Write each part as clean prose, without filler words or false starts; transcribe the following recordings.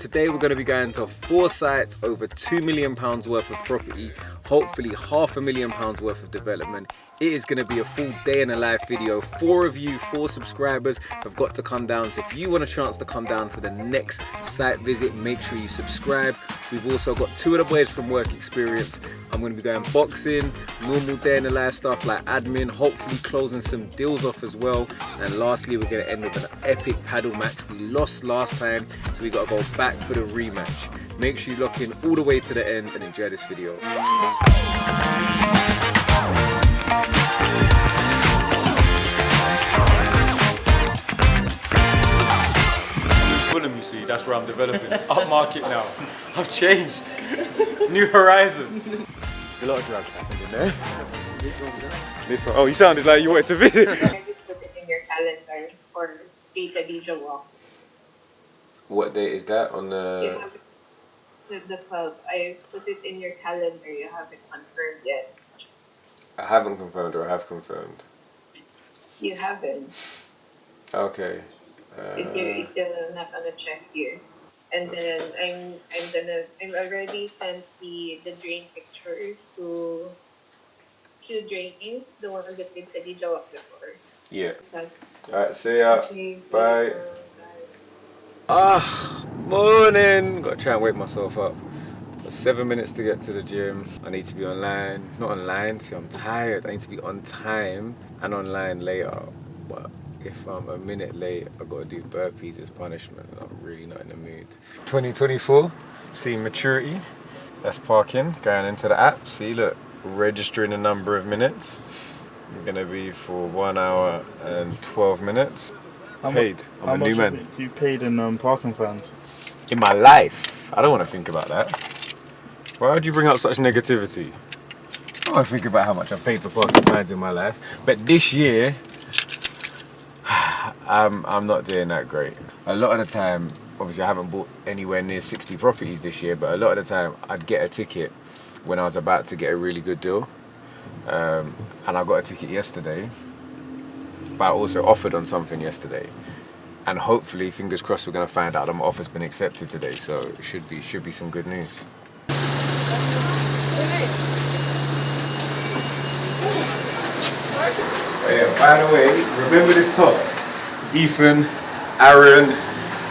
today we're going to be going to 4 sites, over £2 million worth of property, hopefully £500,000 worth of development. It is going to be a full day in a life video. 4 of you, 4 subscribers have got to come down. So if you want a chance to come down to the next site visit, make sure you subscribe. We've also got 2 of the boys from work experience. I'm going to be going boxing, normal day in the life stuff like admin, hopefully closing some deals off as well. And lastly, we're going to end with an epic paddle match. We lost last time, so we got to go back for the rematch. Make sure you lock in all the way to the end and enjoy this video. Fulham, you see, that's where I'm developing. Upmarket now. I've changed. New horizons. There's a lot of drugs happening there. Which one was that? This one. Oh, you sounded like you wanted to visit. Just put it in your calendar for Kazy walk. What date is that on the... The 12th. I put it in your calendar. You haven't confirmed yet. I haven't confirmed, or I have confirmed? You haven't. Okay. It's still not on the check here. And then I'm already sent the drain pictures to few drains, the one that did Kazy walk before. Yeah. So, Alright, see ya. Bye. Morning. Gotta try and wake myself up. Got 7 minutes to get to the gym. I need to be online. Not online, see, I'm tired. I need to be on time and online later. But if I'm a minute late, I've got to do burpees as punishment, and I'm really not in the mood. 2024, see maturity. That's parking, going into the app. See, look, registering a number of minutes. I'm gonna be for 1 hour and 12 minutes. Paid. I'm a new man. You paid in parking fines? In my life, I don't want to think about that. Why would you bring up such negativity? I don't want to think about how much I've paid for parking fines in my life. But this year, I'm not doing that great. A lot of the time, obviously I haven't bought anywhere near 60 properties this year, but a lot of the time I'd get a ticket when I was about to get a really good deal. And I got a ticket yesterday, but I also offered on something yesterday. And hopefully, fingers crossed, we're going to find out that my offer's been accepted today, so it should be some good news. Oh yeah, by the way, remember this top. Ethan, Aaron,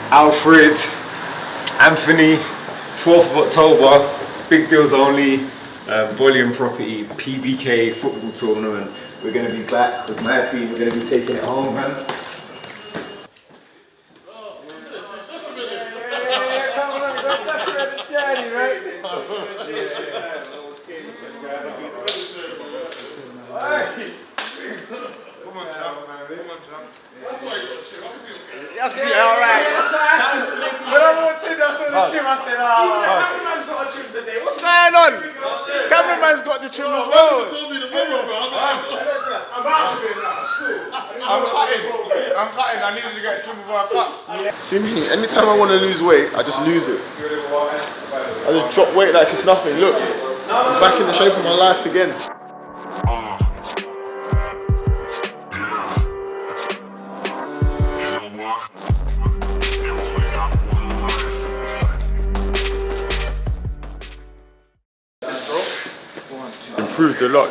Alfred, Anthony, 12th of October, big deals only, volume property, PBK football tournament. We're going to be back with my team, we're going to be taking it home, man. Cameraman's got a trim today. What's going on? Cameraman's got the trim as well. I'm cutting. I needed to get a trim before I cut. See me, anytime I want to lose weight, I just lose it. I just drop weight like it's nothing. Look, I'm back in the shape of my life again. Improved a lot.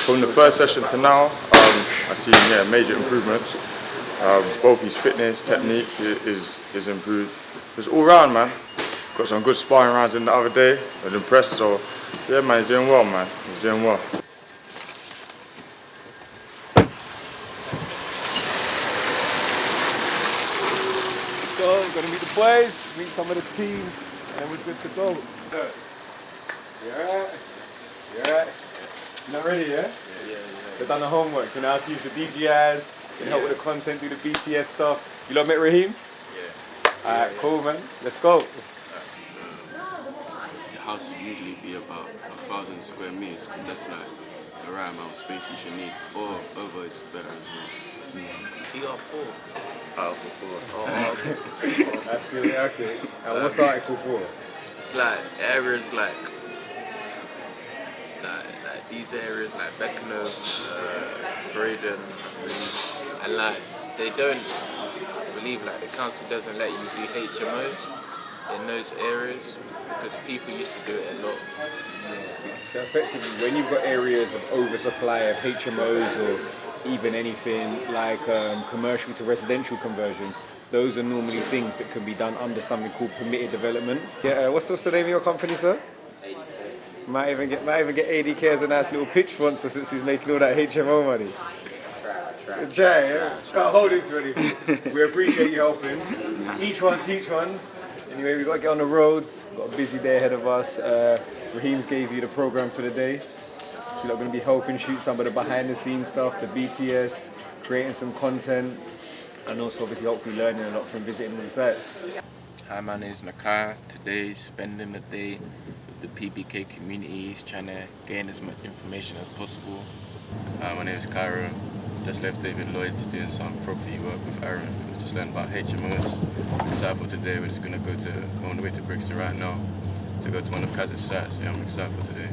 From the first session to now, I've seen major improvements. Both his fitness, technique is improved. It's all round, man. Got some good sparring rounds in the other day. I was impressed, so yeah, man, he's doing well, man. He's doing well. So, gonna meet the boys, meet some of the team, and we're good to go. You alright? You alright? You not ready, yeah? Yeah. They've done the homework, you know how to use the DJIs, can help with the content, do the BTS stuff. You lot met Raheem? Yeah. Alright, cool, man. Let's go. The house would usually be about 1,000 square meters, because that's like the right amount of space you should need, or over is better as well. TR4. Article 4. Oh, okay. That's good, okay. And what's Article 4? It's like areas like these areas like Beckenham, Braden, and like they don't believe like the council doesn't let you do HMOs in those areas because people used to do it a lot. So effectively, when you've got areas of oversupply of HMOs or even anything like commercial to residential conversions, those are normally things that can be done under something called permitted development. Yeah, what's the name of your company, sir? Might even get ADK as a nice little pitch sponsor since he's making all that HMO money. Try, yeah? Can't hold it to anything. We appreciate you helping. Each one teach one. Anyway, we've got to get on the roads. We've got a busy day ahead of us. Raheem's gave you the program for the day. So you're going to be helping shoot some of the behind the scenes stuff, the BTS, creating some content, and also obviously hopefully learning a lot from visiting the sites. Hi, my name is Nakai. Today, spending the day with the PBK communities, trying to gain as much information as possible. My name is Cairo. Just left David Lloyd to doing some property work with Aaron. We just learned about HMOs. I'm excited for today. We're just going to go on the way to Brixton right now to go to one of Kazy's sites. Yeah, I'm excited for today.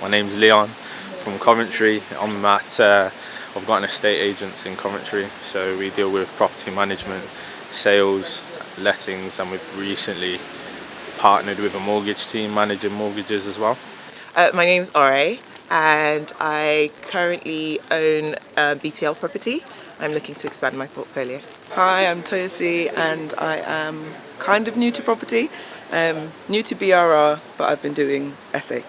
My name's Leon from Coventry. I've got an estate agents in Coventry, so we deal with property management, sales, lettings, and we've recently partnered with a mortgage team managing mortgages as well. My name's Ore, and I currently own a BTL property. I'm looking to expand my portfolio. Hi, I'm Toyosi, and I am kind of new to property. New to BRR, but I've been doing SA.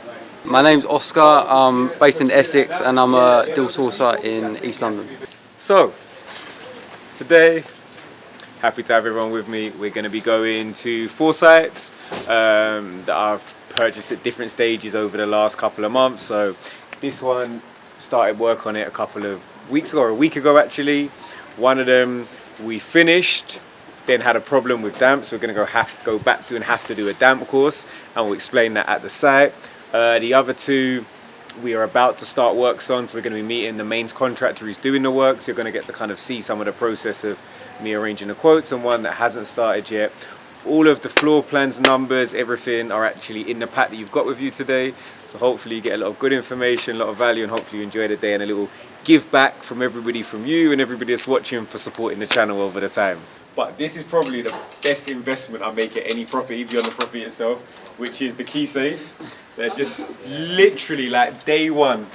My name's Oscar, I'm based in Essex and I'm a deal sourcer in East London. So, today, happy to have everyone with me. We're going to be going to 4 sites that I've purchased at different stages over the last couple of months. So, this one, started work on it a couple of weeks ago, or a week ago actually. One of them we finished, then had a problem with damp, so we're going to go back to and have to do a damp course, and we'll explain that at the site. The other 2 we are about to start works on, so we're going to be meeting the mains contractor who's doing the work, so you're going to get to kind of see some of the process of me arranging the quotes, and one that hasn't started yet. All of the floor plans, numbers, everything are actually in the pack that you've got with you today, so hopefully you get a lot of good information, a lot of value, and hopefully you enjoy the day and a little give back from everybody, from you and everybody that's watching, for supporting the channel over the time. But this is probably the best investment I make at any property beyond the property itself, which is the key safe. They're just literally like day one,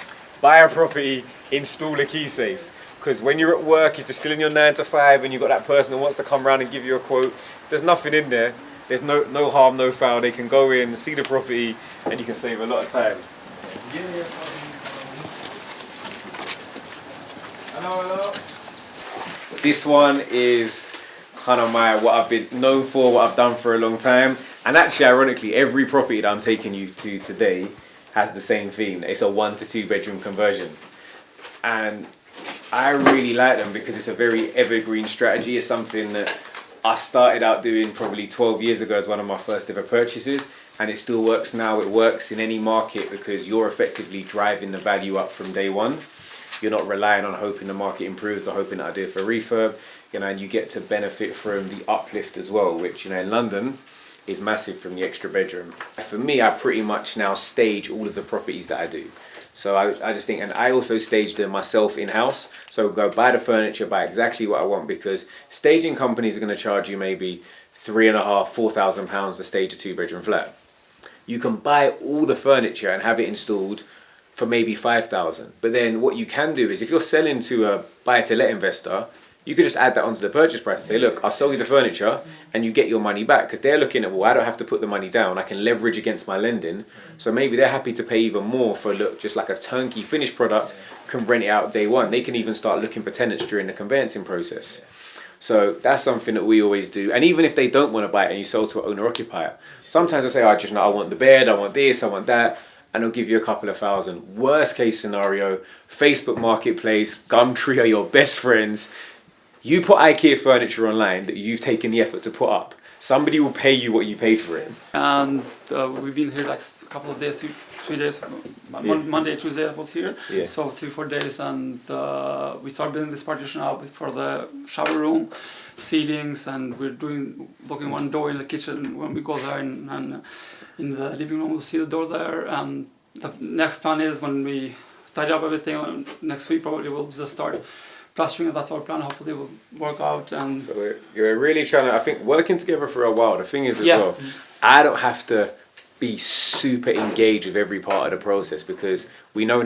buy a property, install a key safe. Because when you're at work, if you're still in your 9 to 5 and you've got that person who wants to come around and give you a quote, there's nothing in there. There's no harm, no foul. They can go in, see the property, and you can save a lot of time. Hello. This one is kind of what I've been known for, what I've done for a long time. And actually, ironically, every property that I'm taking you to today has the same theme. It's a 1 to 2 bedroom conversion. And I really like them because it's a very evergreen strategy. It's something that I started out doing probably 12 years ago as one of my first ever purchases. And it still works now. It works in any market because you're effectively driving the value up from day one. You're not relying on hoping the market improves or hoping that I do it for refurb. And you get to benefit from the uplift as well, which, in London is massive from the extra bedroom. For me, I pretty much now stage all of the properties that I do. So I just think, and I also stage them myself in-house. So go buy the furniture, buy exactly what I want, because staging companies are going to charge you maybe £3,500–4,000 to stage a 2 bedroom flat. You can buy all the furniture and have it installed for maybe £5,000. But then what you can do is, if you're selling to a buy-to-let investor, you could just add that onto the purchase price and say, look, I'll sell you the furniture and you get your money back. Because they're looking at, well, I don't have to put the money down. I can leverage against my lending. So maybe they're happy to pay even more for, look, just like a turnkey finished product, can rent it out day one. They can even start looking for tenants during the conveyancing process. So that's something that we always do. And even if they don't want to buy it and you sell to an owner-occupier, sometimes I say, I want the bed, I want this, I want that. And they'll give you a couple of thousand. Worst case scenario, Facebook Marketplace, Gumtree are your best friends. You put IKEA furniture online that you've taken the effort to put up. Somebody will pay you what you paid for it. And we've been here like a couple of days, 3 days. Monday, Tuesday I was here. Yeah. So 3-4 days, and we started doing this partition out for the shower room, ceilings, and we're blocking one door in the kitchen. When we go there, and in the living room we'll see the door there. And the next plan is, when we tidy up everything, next week probably we'll just start clustering, that's our plan. Hopefully we'll work out. And So we're really trying to, I think, working together for a while. The thing is as Yeah. well, I don't have to be super engaged with every part of the process because we know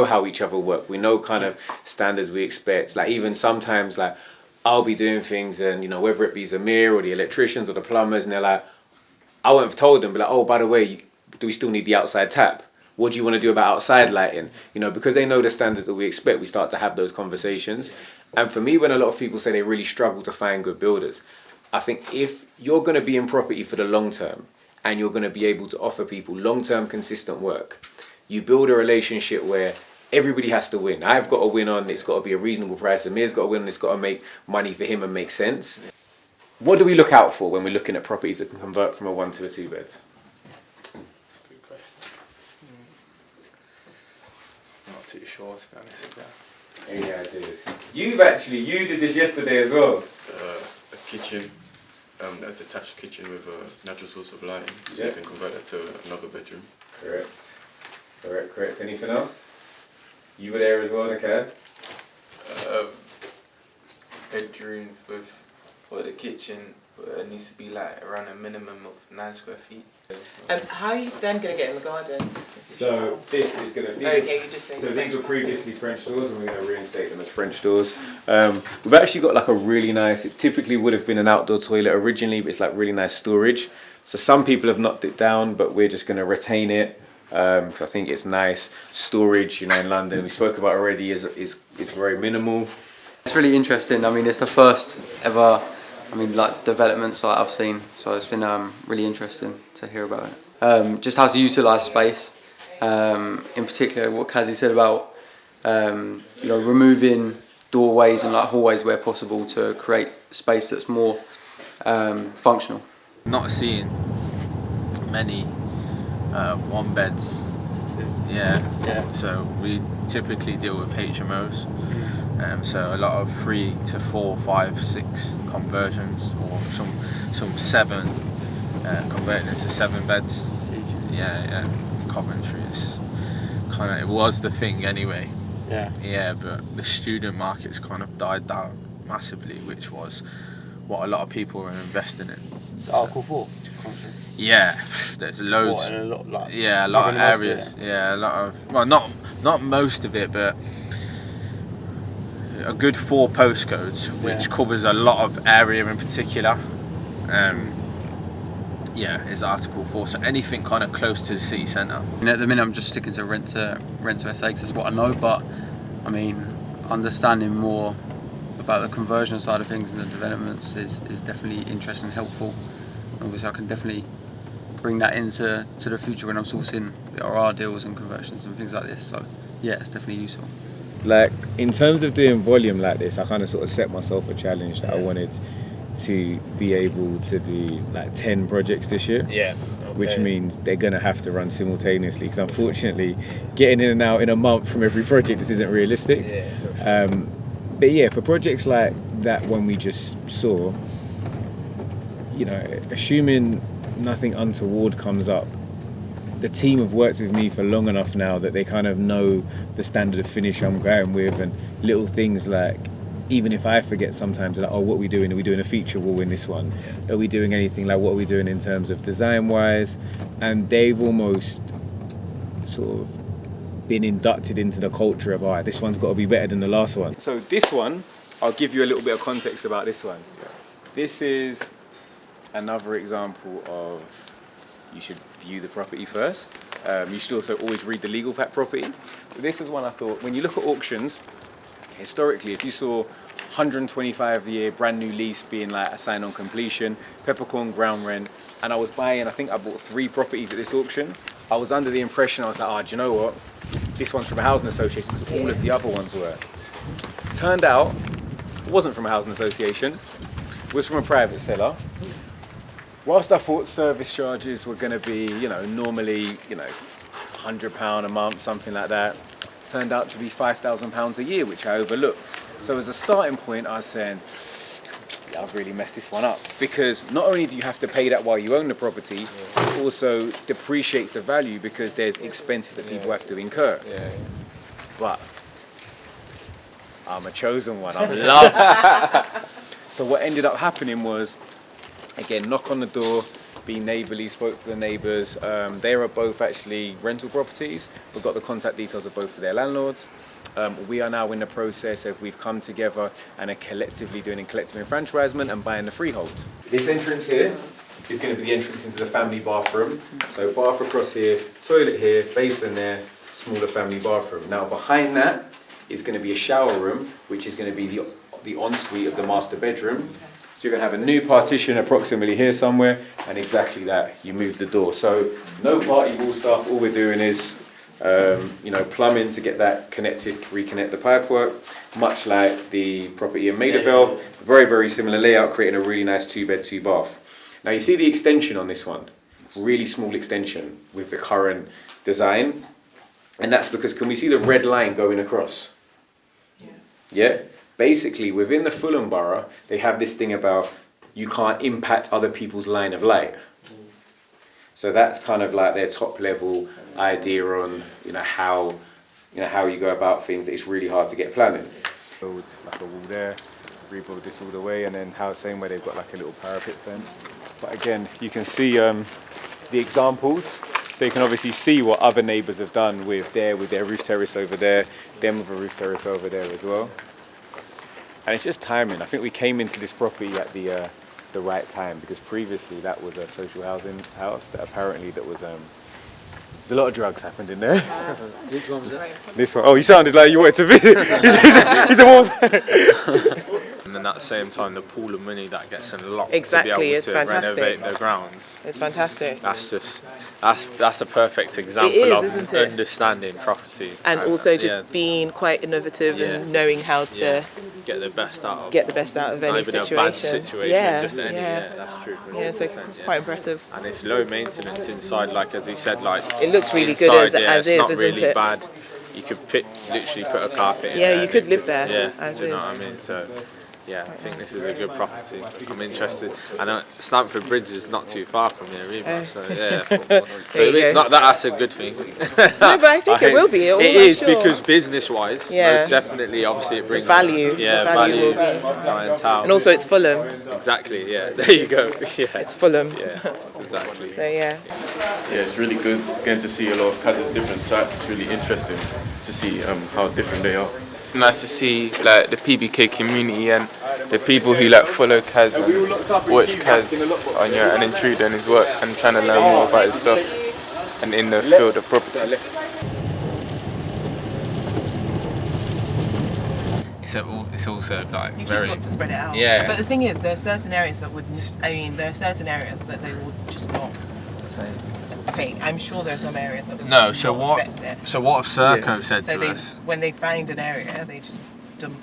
how each other work. We know kind of standards we expect. Like even sometimes like I'll be doing things and, you know, whether it be Zamir or the electricians or the plumbers, and they're like, I won't have told them, but like, oh, by the way, do we still need the outside tap? What do you want to do about outside lighting? You know, because they know the standards that we expect, we start to have those conversations. And for me, when a lot of people say they really struggle to find good builders, I think if you're going to be in property for the long term and you're going to be able to offer people long-term consistent work, you build a relationship where everybody has to win. I've got to win on, it's got to be a reasonable price. Amir's got to win on, it's got to make money for him and make sense. What do we look out for when we're looking at properties that can convert from a 1 to a 2 bed? Not too sure, to be honest with you. Any ideas? You did this yesterday as well. A kitchen, a detached kitchen with a natural source of lighting, so you can convert it to another bedroom. Correct. Anything else? You were there as well, okay? Bedrooms or the kitchen needs to be like around a minimum of 9 square feet. How are you then going to get in the garden? So this is going to be. Okay, you did say. So these were previously French doors, and we're going to reinstate them as French doors. We've actually got like a really nice. It typically would have been an outdoor toilet originally, but it's like really nice storage. So some people have knocked it down, but we're just going to retain it. I think it's nice storage. You know, in London, we spoke about already is very minimal. It's really interesting. I mean, it's the first ever, like development site I've seen. So it's been really interesting to hear about it. Just how to utilise space. In particular, what Kazy said about removing doorways and like hallways where possible to create space that's more functional. Not seeing many 1 beds. Yeah. So we typically deal with HMOs. So a lot of 3 to 4, 5, 6 conversions, or some 7 converting into 7 beds. Yeah. Coventry is kind of, it was the thing anyway. Yeah, but the student market's kind of died down massively, which was what a lot of people were investing in. Is it Article 4? Yeah, there's loads. What, and a lot, like, yeah, a lot of areas. Yeah, a lot of, well, not most of it, but a good 4 postcodes, which covers a lot of area in particular. Is Article 4. So anything kind of close to the city centre. And at the minute, I'm just sticking to rent to SA because that's what I know. But I mean, understanding more about the conversion side of things and the developments is definitely interesting and helpful. Obviously, I can definitely bring that into the future when I'm sourcing the RR deals and conversions and things like this. So yeah, it's definitely useful. Like in terms of doing volume like this, I kind of sort of set myself a challenge that I wanted to be able to do like 10 projects this year. Which means they're gonna have to run simultaneously because unfortunately getting in and out in a month from every project just isn't realistic. But yeah, for projects like that one we just saw, you know, assuming nothing untoward comes up, the team have worked with me for long enough now that they kind of know the standard of finish I'm going with, and little things like, even if I forget sometimes, like, oh, what are we doing? Are we doing a feature wall in this one? Are we doing anything like what are we doing in terms of design wise? And they've almost sort of been inducted into the culture of, all right, this one's got to be better than the last one. So this one, I'll give you a little bit of context about this one. This is another example of, you should view the property first. You should also always read the legal pack property. But this was one I thought, when you look at auctions, historically, if you saw 125-year brand new lease being like a sign on completion, peppercorn ground rent, and I was buying, I think I bought 3 properties at this auction, I was under the impression, I was like, do you know what? This one's from a housing association because all of the other ones were. Turned out, it wasn't from a housing association, it was from a private seller. Whilst I thought service charges were going to be, normally, £100 a month, something like that, turned out to be £5,000 a year, which I overlooked. So as a starting point, I was saying, yeah, I've really messed this one up. Because not only do you have to pay that while you own the property, it also depreciates the value because there's expenses that people have to incur. But I'm a chosen one. I'm loved. So what ended up happening was, again, knock on the door, be neighbourly, spoke to the neighbours. They are both actually rental properties. We've got the contact details of both of their landlords. We are now in the process of we've come together and are collectively doing a collective enfranchisement and buying the freehold. This entrance here is going to be the entrance into the family bathroom. So bath across here, toilet here, basin there, smaller family bathroom. Now behind that is going to be a shower room, which is going to be the ensuite of the master bedroom. So you're going to have a new partition approximately here somewhere, and exactly that, you move the door. So no party wall stuff, all we're doing is plumbing to get that connected, reconnect the pipework, much like the property in Maidavale. Very, very similar layout, creating a really nice 2-bed, 2-bath. Now you see the extension on this one, really small extension with the current design. And that's because, can we see the red line going across? Yeah? Basically, within the Fulham Borough, they have this thing about you can't impact other people's line of light. So that's kind of like their top level idea on how you go about things. It's really hard to get planning. Build like a wall there, rebuild this all the way, and then same way they've got like a little parapet fence. But again, you can see the examples. So you can obviously see what other neighbours have done with their roof terrace over there, them with a roof terrace over there as well. And it's just timing. I think we came into this property at the right time, because previously that was a social housing house that apparently there's a lot of drugs happened in there. Which one was that? This one. Oh, you sounded like you wanted to visit. He said, what? And then at the same time, the pool of money that gets unlocked Exactly, to be able it's to fantastic. renovate the grounds. It's fantastic. That's a perfect example isn't of it? understanding property. And also just being quite innovative and knowing how to get the best out of any not even situation. a bad situation, just any. Yeah, that's true. Yeah, so it's quite impressive. And it's low maintenance inside, like as you said, like it looks really good as it's not is, really isn't it? bad. You could literally put a carpet in Yeah, there. you could live there. Yeah, as do you know is. what I mean? So. Yeah, I think this is a good property. I'm interested. I know Stamford Bridge is not too far from here either, so yeah. Not that that's a good thing. No, but I think it will be. It is because business-wise, most definitely, obviously it brings value. Value. Clientele. And also it's Fulham. Exactly. Yeah. There you go. Yeah. It's Fulham. Yeah. Exactly. So yeah. Yeah, it's really good getting to see a lot of Kazy's different sites. It's really interesting to see how different they are. It's nice to see like the PBK community and the people who like follow Kaz and watch Kaz and intrude on his work and trying to learn more about his stuff and in the field of property. It's also like You've very. just got to spread it out. Yeah. But the thing is, there are certain areas that there are certain areas that they will just not take. I'm sure there are some areas that will not accept it. So what have Serco said So to us? when they find an area, they just dump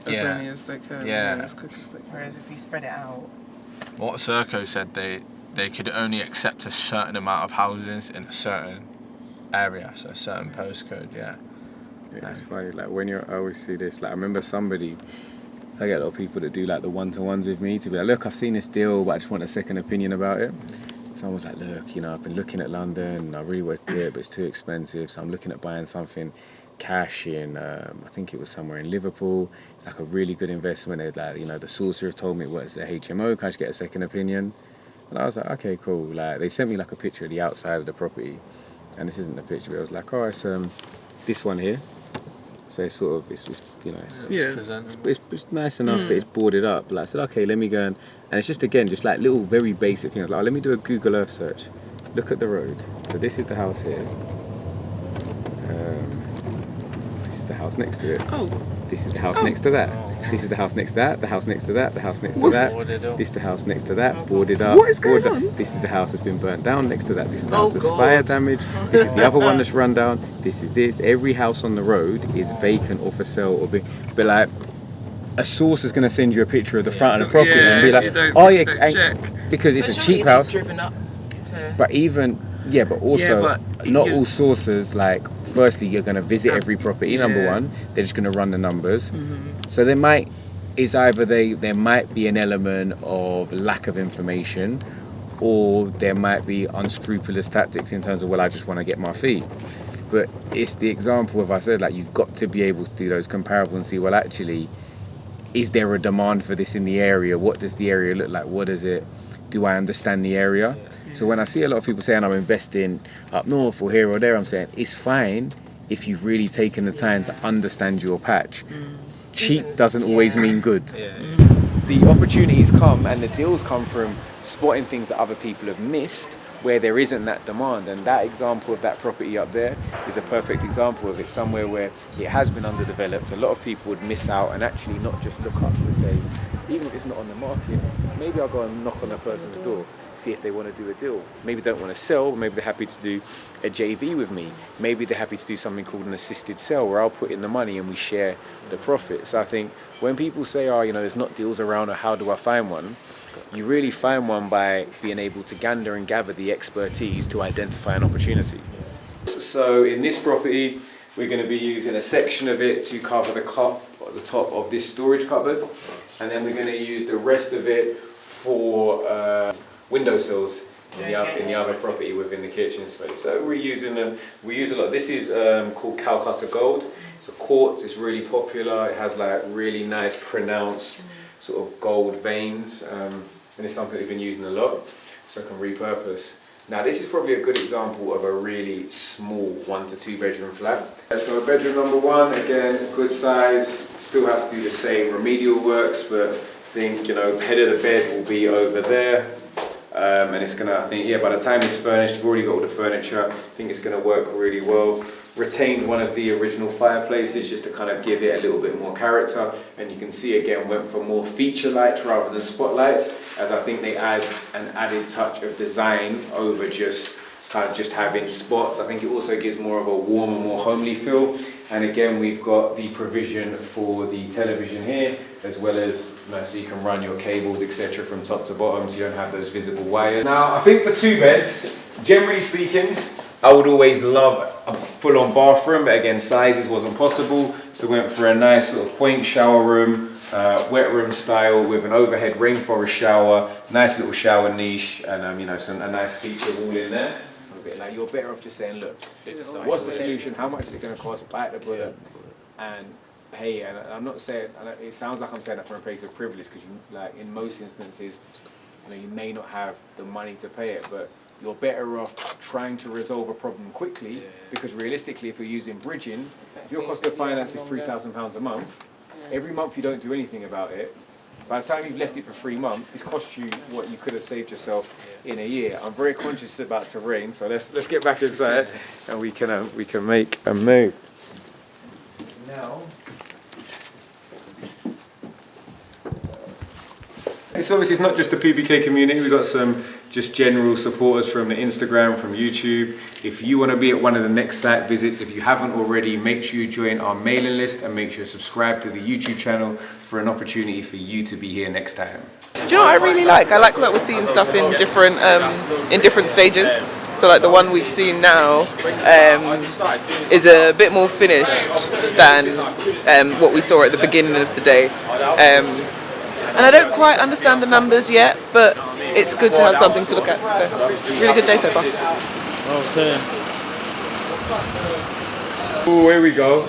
as many as they can. As quick as they can. Whereas if you spread it out. What Serco said, they could only accept a certain amount of houses in a certain area, so a certain postcode. Yeah. It's funny, like I always see this, like I remember somebody, so I get a lot of people that do like the one-to-ones with me to be like, look, I've seen this deal, but I just want a second opinion about it. Someone was like, look, I've been looking at London, and I really want to do it, but it's too expensive, so I'm looking at buying something cash in, I think it was somewhere in Liverpool. It's like a really good investment. It's like, the sorcerer told me it was the HMO, can I just get a second opinion? And I was like, okay, cool. Like they sent me like a picture of the outside of the property, and this isn't the picture, but I was like, oh, it's this one here. So it's sort of, it's nice enough, but it's boarded up. But I said, okay, let me go and it's just like little very basic things. Like, let me do a Google Earth search. Look at the road. So this is the house here. This is the house next to it. Oh. This is the house next to that. This is the house next to that. The house next to that. The house next to that. This is the house next to that. Boarded up. What is going on? This is the house that's been burnt down next to that. This is the house that's fire damage. This is the other one that's run down. This is this. Every house on the road is vacant or for sale. But like, a source is going to send you a picture of the front of the property and be like, oh yeah, because it's a cheap house. Driven up to... But also, not all sources, like, firstly, you're going to visit every property, number one. They're just going to run the numbers. Mm-hmm. So there might be an element of lack of information, or there might be unscrupulous tactics in terms of, well, I just want to get my fee. But it's the example of, I said, like, you've got to be able to do those comparables and see, well, actually, is there a demand for this in the area? What does the area look like? What is it? Do I understand the area? So when I see a lot of people saying I'm investing up north or here or there, I'm saying it's fine if you've really taken the time to understand your patch. Cheap doesn't always mean good. The opportunities come and the deals come from spotting things that other people have missed where there isn't that demand, and that example of that property up there is a perfect example of it. Somewhere where it has been underdeveloped, a lot of people would miss out and actually not just look up to say, even if it's not on the market, maybe I'll go and knock on a person's door, see if they want to do a deal. Maybe they don't want to sell, maybe they're happy to do a JV with me. Maybe they're happy to do something called an assisted sell where I'll put in the money and we share the profit. So I think when people say, oh, you know, there's not deals around, or how do I find one? You really find one by being able to gander and gather the expertise to identify an opportunity. So in this property, we're going to be using a section of it to cover the top of this storage cupboard, and then we're going to use the rest of it for windowsills in the other property within the kitchen space. So we use a lot. This is called Calcutta Gold. It's a quartz. It's really popular. It has like really nice pronounced sort of gold veins, and it's something we've been using a lot, so I can repurpose. Now this is probably a good example of a really small 1 to 2 bedroom flat. So bedroom number 1, again, good size, still has to do the same remedial works, but I think, you know, head of the bed will be over there. And it's gonna, I think, yeah, by the time it's furnished, we've already got all the furniture, I think it's gonna work really well. Retained one of the original fireplaces just to kind of give it a little bit more character, and you can see again went for more feature lights rather than spotlights, as I think they add an added touch of design over just kind of just having spots. I think it also gives more of a warmer, more homely feel. And again, we've got the provision for the television here, as well as, you know, so you can run your cables, etc., from top to bottom, so you don't have those visible wires. Now, I think for 2 beds, generally speaking, I would always love a full-on bathroom, but again, sizes wasn't possible, so went for a nice sort of point shower room, wet room style with an overhead rainforest shower, nice little shower niche, and you know, a nice feature wall in there. Like, you're better off just saying, look, what's the solution? How much is it going to cost? Bite the bullet and pay. And I'm not saying, it sounds like I'm saying that from a place of privilege, because like in most instances, you know, you may not have the money to pay it, but you're better off trying to resolve a problem quickly, because realistically, if you're using bridging, if your cost of finance is £3,000 a month, every month you don't do anything about it, by the time you've left it for 3 months, this costs you what you could have saved yourself in a year. I'm very conscious it's about to rain, so let's get back inside and we can make a move. Now, it's obviously it's not just the PBK community. We've got some just general supporters from the Instagram, from YouTube. If you want to be at one of the next site visits, if you haven't already, make sure you join our mailing list and make sure you subscribe to the YouTube channel for an opportunity for you to be here next time. Do you know what I really like? I like that we're seeing stuff in different stages. So like the one we've seen now is a bit more finished than what we saw at the beginning of the day. And I don't quite understand the numbers yet, but it's good to have something to look at. So really good day so far. Okay. Oh, here we go.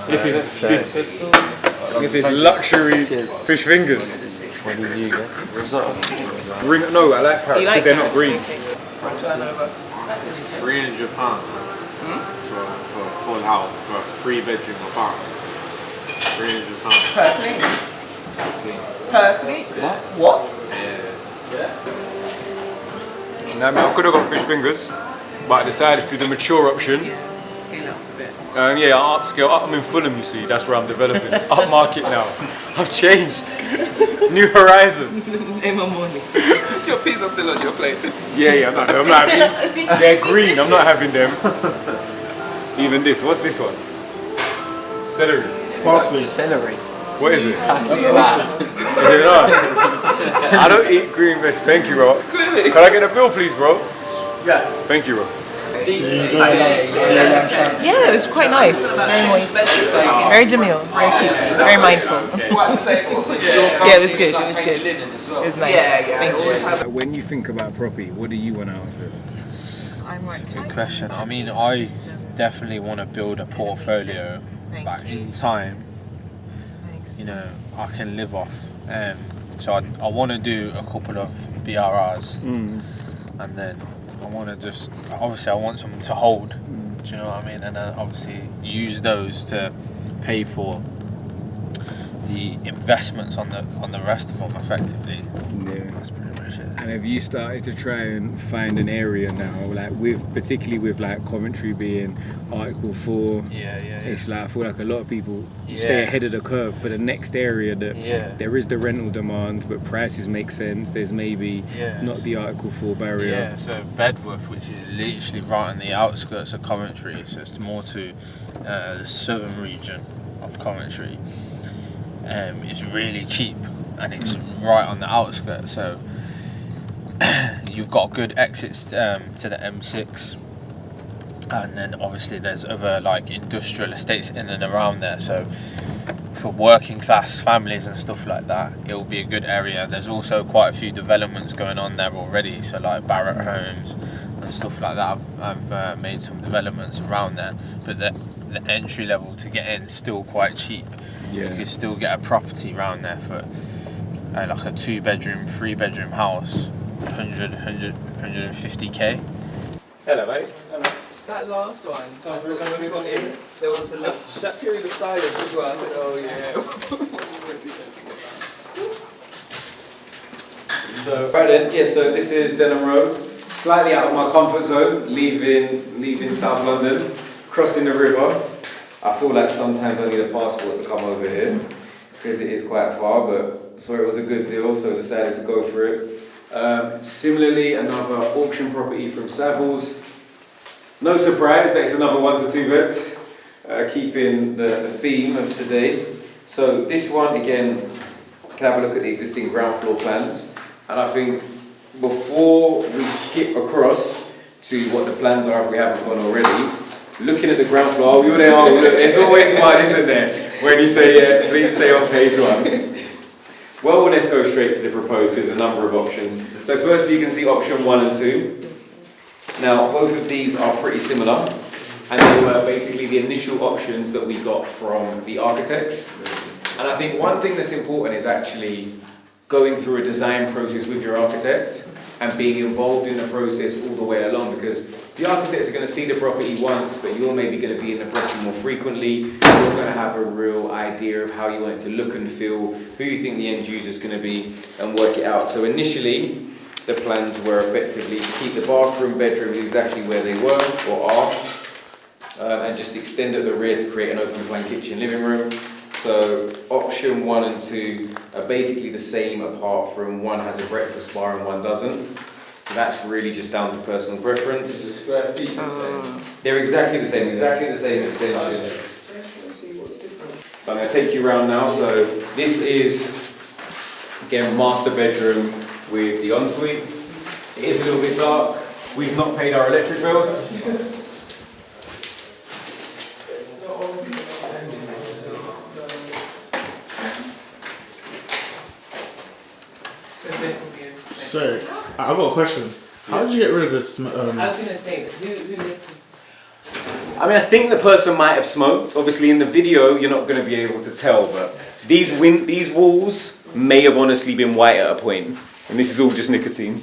This is luxury fish fingers. What did you get? Risotto. No, I like carrots because they're not green. £300 for a full house, for a 3-bedroom apartment. £300. Per clean. Per clean? What? Now, I could have got fish fingers, but I decided to do the mature option. Scale up a bit. Yeah, I upscale. I'm in Fulham, you see. That's where I'm developing. Up market now. I've changed. New horizons. Name a morning. Your peas are still on your plate. Yeah, I'm not having. They're green. I'm not having them. Even this. What's this one? Celery. Parsley. Celery. What is it? That's bad. Is it not? I don't eat green veg. Thank you, bro. Clearly. Can I get a bill, please, bro? Yeah. Thank you, bro. Yeah, it was quite nice. Very moist. Very demure. Very cutesy. Very mindful. Yeah, it was good. It was good. It was nice. Thank you. When you think about property, what do you want out of it? Good question. I mean, I definitely want to build a portfolio that in time, you know, I can live off. So I want to do a couple of BRRs, and then I want to just, obviously I want something to hold, do you know what I mean? And then obviously use those to pay for the investments on the rest of them effectively. Yeah. That's pretty much it. And have you started to try and find an area now, like particularly with like Coventry being Article 4? Yeah. It's like I feel like a lot of people stay ahead of the curve for the next area that there is the rental demand, but prices make sense. There's maybe not the Article 4 barrier. Yeah, so Bedworth, which is literally right on the outskirts of Coventry, so it's more to the southern region of Coventry. It's really cheap and it's right on the outskirts, so you've got good exits to the M6, and then obviously there's other like industrial estates in and around there, so for working class families and stuff like that it will be a good area. There's also quite a few developments going on there already, so like Barratt Homes and stuff like that. I've made some developments around there, but the entry level to get in is still quite cheap. You can still get a property around there for like a 2-bedroom, 3-bedroom house, 150k. Hello, mate. That last one, when we got in, there was that period of silence as well. I said, oh yeah. So right then, so this is Denham Road. Slightly out of my comfort zone, leaving South London, crossing the river. I feel like sometimes I need a passport to come over here because it is quite far, but saw it was a good deal, so decided to go for it. Similarly, another auction property from Savills. No surprise that it's another 1 to 2 beds, keeping the theme of today. So this one, again, can have a look at the existing ground floor plans. And I think before we skip across to what the plans are, if we haven't gone already, looking at the ground floor, you're there, look, there's always one, isn't there? When you say, please stay on page 1. Well, let's go straight to the proposed. There's a number of options. So firstly, you can see option 1 and 2. Now, both of these are pretty similar, and they were basically the initial options that we got from the architects. And I think one thing that's important is actually going through a design process with your architect and being involved in the process all the way along, because the architects are going to see the property once, but you're maybe going to be in the property more frequently. You're going to have a real idea of how you want it to look and feel, who you think the end user is going to be, and work it out. So initially, the plans were effectively to keep the bathroom, bedrooms exactly where they were or are, and just extend at the rear to create an open plan kitchen living room. So option 1 and 2 are basically the same, apart from one has a breakfast bar and one doesn't. So that's really just down to personal preference. The square feet They're exactly the same extension. So I'm going to take you around now. So this is, again, master bedroom with the ensuite. It is a little bit dark. We've not paid our electric bills. So, I've got a question. How did you get rid of this? I was going to say, who lived? I mean, I think the person might have smoked. Obviously, in the video, you're not going to be able to tell, but these walls may have honestly been white at a point, and this is all just nicotine.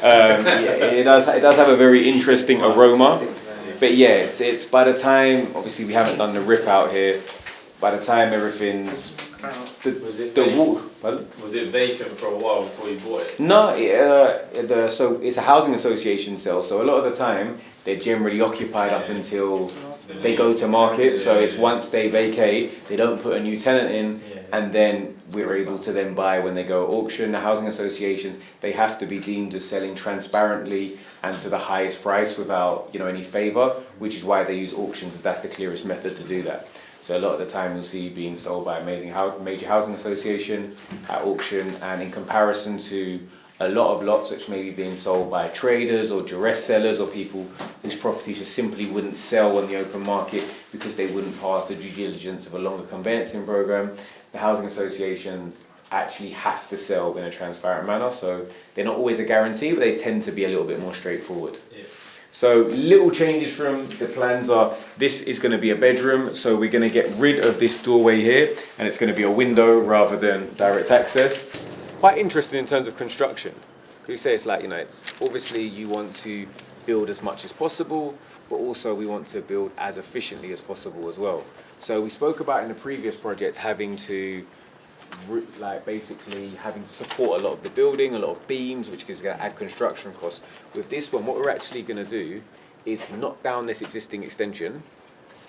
It does have a very interesting aroma, but yeah, it's by the time, obviously we haven't done the rip out here, by the time everything's Was it vacant for a while before you bought it? No, so it's a housing association sale, so a lot of the time they're generally occupied up until they go to market. So it's once they vacate, they don't put a new tenant in, and then we're able to then buy when they go auction. The housing associations, they have to be deemed as selling transparently and to the highest price without any favour, which is why they use auctions, as that's the clearest method to do that. So a lot of the time you'll see being sold by a major housing association at auction, and in comparison to a lot of lots which may be being sold by traders or duress sellers or people whose properties just simply wouldn't sell on the open market because they wouldn't pass the due diligence of a longer conveyancing program, the housing associations actually have to sell in a transparent manner. So they're not always a guarantee, but they tend to be a little bit more straightforward. So little changes from the plans are, this is going to be a bedroom, so we're going to get rid of this doorway here, and it's going to be a window rather than direct access. Quite interesting in terms of construction. You say it's like, you know, it's obviously you want to build as much as possible, but also we want to build as efficiently as possible as well. So we spoke about in the previous projects having to basically having to support a lot of the building, a lot of beams, which is going to add construction costs. With this one, what we're actually going to do is knock down this existing extension,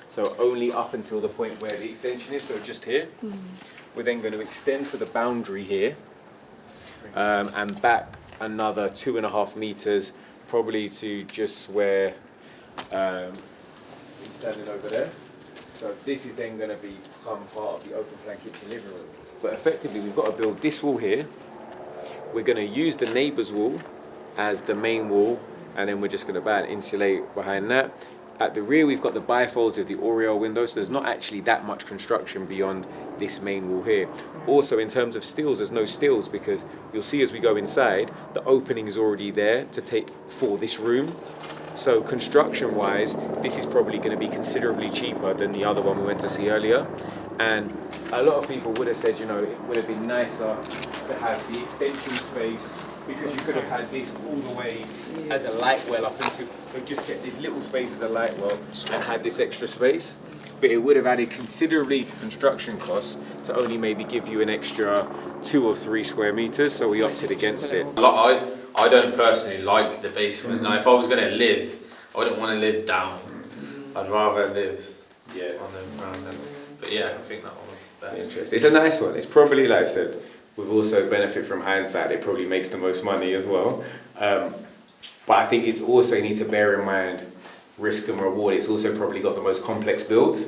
so only up until the point where the extension is, so just here. We're then going to extend to the boundary here, and back another 2.5 meters, probably to just where it's standing over there. So this is then going to become part of the open plan kitchen living room. But effectively, we've got to build this wall here. We're going to use the neighbour's wall as the main wall, and then we're just going to insulate behind that. At the rear, we've got the bifolds with the Oriole window, so there's not actually that much construction beyond this main wall here. Also, in terms of stills, there's no stills because you'll see as we go inside, the opening is already there to take for this room. So construction-wise, this is probably going to be considerably cheaper than the other one we went to see earlier. And a lot of people would have said, you know, it would have been nicer to have the extension space because you could have had this all the way as a light well up into, so just get this little space as a light well and had this extra space. But it would have added considerably to construction costs to only maybe give you an extra 2 or 3 square meters, so we opted against it. I don't personally like the basement. Now, if I was going to live, I wouldn't want to live down. I'd rather live on the ground level. But yeah, I think that one was best. Interesting. It's a nice one. It's probably, like I said, we've also benefit from hindsight. It probably makes the most money as well. But I think it's also, you need to bear in mind risk and reward. It's also probably got the most complex build.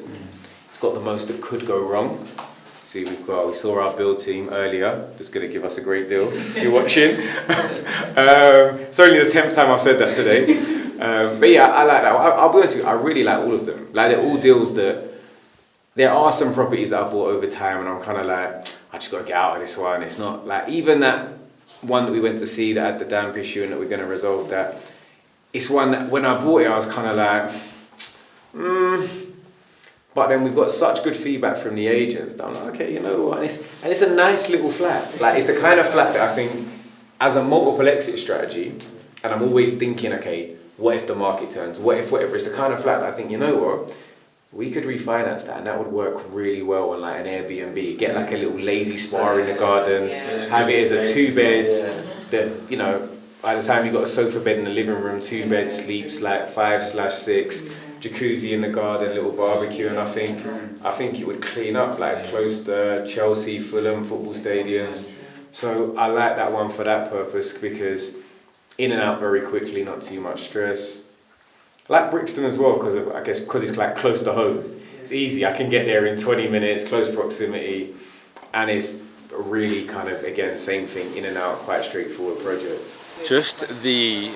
It's got the most that could go wrong. See, we saw our build team earlier. That's going to give us a great deal if you're watching. It's only the 10th time I've said that today. But yeah, I like that. I'll be honest with you, I really like all of them. Like, they're all deals that, there are some properties that I bought over time and I'm kind of like, I just got to get out of this one. It's not like, even that one that we went to see that had the damp issue and that we're going to resolve that, it's one that when I bought it I was kind of like, But then we've got such good feedback from the agents that I'm like, okay, you know what, and it's a nice little flat. Like, it's the kind of flat that I think, as a multiple exit strategy, and I'm always thinking, okay, what if the market turns? What if whatever? It's the kind of flat that I think, you know what, we could refinance that and that would work really well on like an Airbnb. Get like a little lazy spa in the garden, have it as a 2-bed, that, you know, by the time you've got a sofa bed in the living room, 2-bed sleeps like 5/6, jacuzzi in the garden, little barbecue, and I think it would clean up. Like, it's close to Chelsea, Fulham football stadiums. So I like that one for that purpose, because in and out very quickly, not too much stress. I like Brixton as well, because I guess because it's like close to home. It's easy, I can get there in 20 minutes, close proximity, and it's really kind of, again, same thing, in and out, quite straightforward project. Just the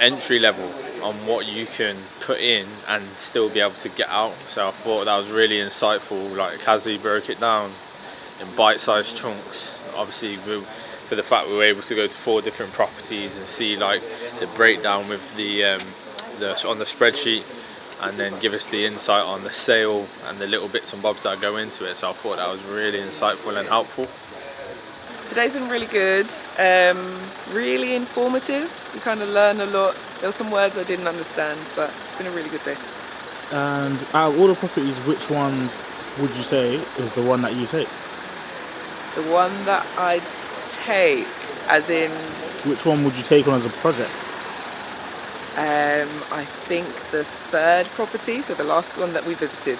entry level on what you can put in and still be able to get out. So I thought that was really insightful. Like, Kazy broke it down in bite-sized chunks. Obviously, for the fact we were able to go to 4 different properties and see like the breakdown with the on the spreadsheet, and then give us the insight on the sale and the little bits and bobs that go into it. So I thought that was really insightful and helpful. Today's been really good, really informative. We kind of learn a lot. There were some words I didn't understand, but it's been a really good day. And out of all the properties, which ones would you say is the one that you take? The one that I take, as in... Which one would you take on as a project? I think the 3rd property, so the last one that we visited,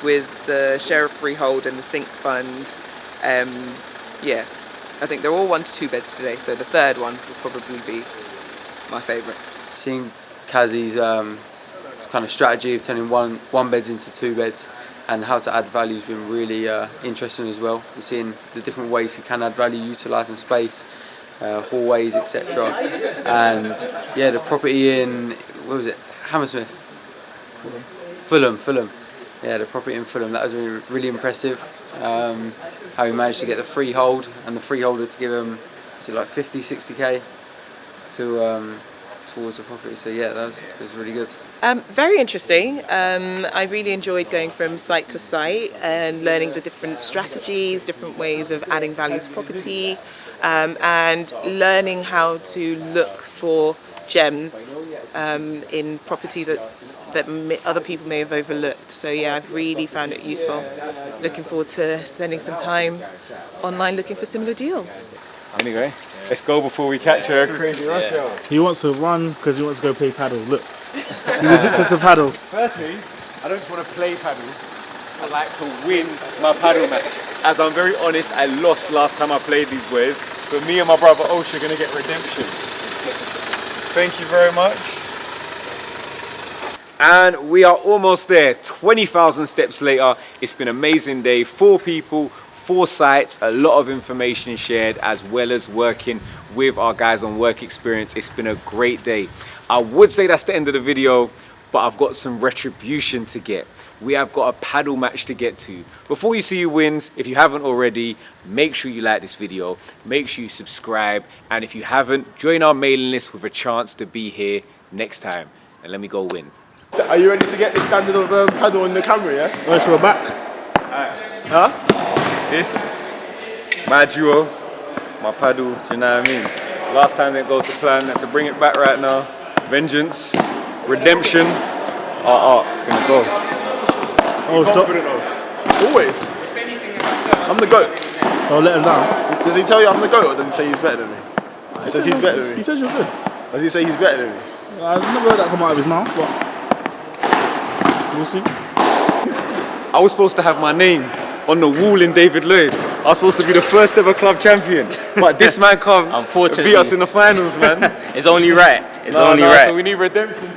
with the share of freehold and the sink fund. Yeah, I think they're all 1 to 2 beds today, so the 3rd one would probably be my favourite. Seeing Kazy's kind of strategy of turning one beds into 2 beds and how to add value has been really interesting as well. And seeing the different ways he can add value, utilising space, hallways, etc. And yeah, the property in, what was it, Hammersmith? Fulham. Yeah, the property in Fulham, that was really, really impressive. How he managed to get the freehold and the freeholder to give him, was it like 50, 60k to towards the property. So yeah, it was really good. Very interesting. I really enjoyed going from site to site and learning the different strategies, different ways of adding value to property, and learning how to look for gems in property that other people may have overlooked. So yeah, I've really found it useful. Looking forward to spending some time online looking for similar deals. Anyway, let's go before we catch a crazy rush hour. He wants to run because he wants to go play paddle. Look, he's addicted to paddle. Firstly, I don't just want to play paddle. I like to win my paddle match. As I'm very honest, I lost last time I played these boys, but me and my brother Osha are going to get redemption. Thank you very much. And we are almost there, 20,000 steps later. It's been an amazing day, 4 people, 4 sites, a lot of information shared, as well as working with our guys on work experience. It's been a great day. I would say that's the end of the video, but I've got some retribution to get. We have got a paddle match to get to. Before you see who wins, if you haven't already, make sure you like this video, make sure you subscribe, and if you haven't, join our mailing list with a chance to be here next time. And let me go win. Are you ready to get the standard of paddle on the camera, yeah? Oh, so we're back. Huh? This, my duo, my paddle, do you know what I mean? Last time didn't go to plan, had to bring it back right now. Vengeance, redemption, gonna go. Oh, stop. Always. I'm the GOAT. Oh, let him down. Does he tell you I'm the GOAT or does he say he's better than me? He says he's better than me. He says you're good. Does he say he's better than me? I've never heard that come out of his mouth, but we'll see. I was supposed to have my name on the wall in David Lloyd. I was supposed to be the first ever club champion, but this man come unfortunately beat us in the finals, man. It's only right. It's only right. So we need redemption.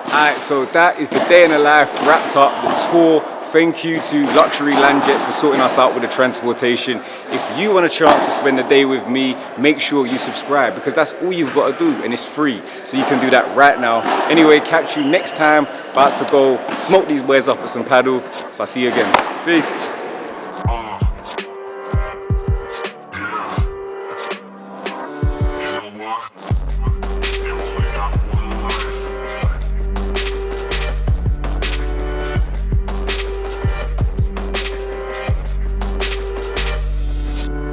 Alright, so that is the day in the life wrapped up, the tour. Thank you to Luxury Land Jets for sorting us out with the transportation. If you want a chance to spend the day with me, make sure you subscribe, because that's all you've got to do and it's free. So you can do that right now. Anyway, catch you next time. About to go smoke these boys up with some paddle. So I'll see you again. Peace.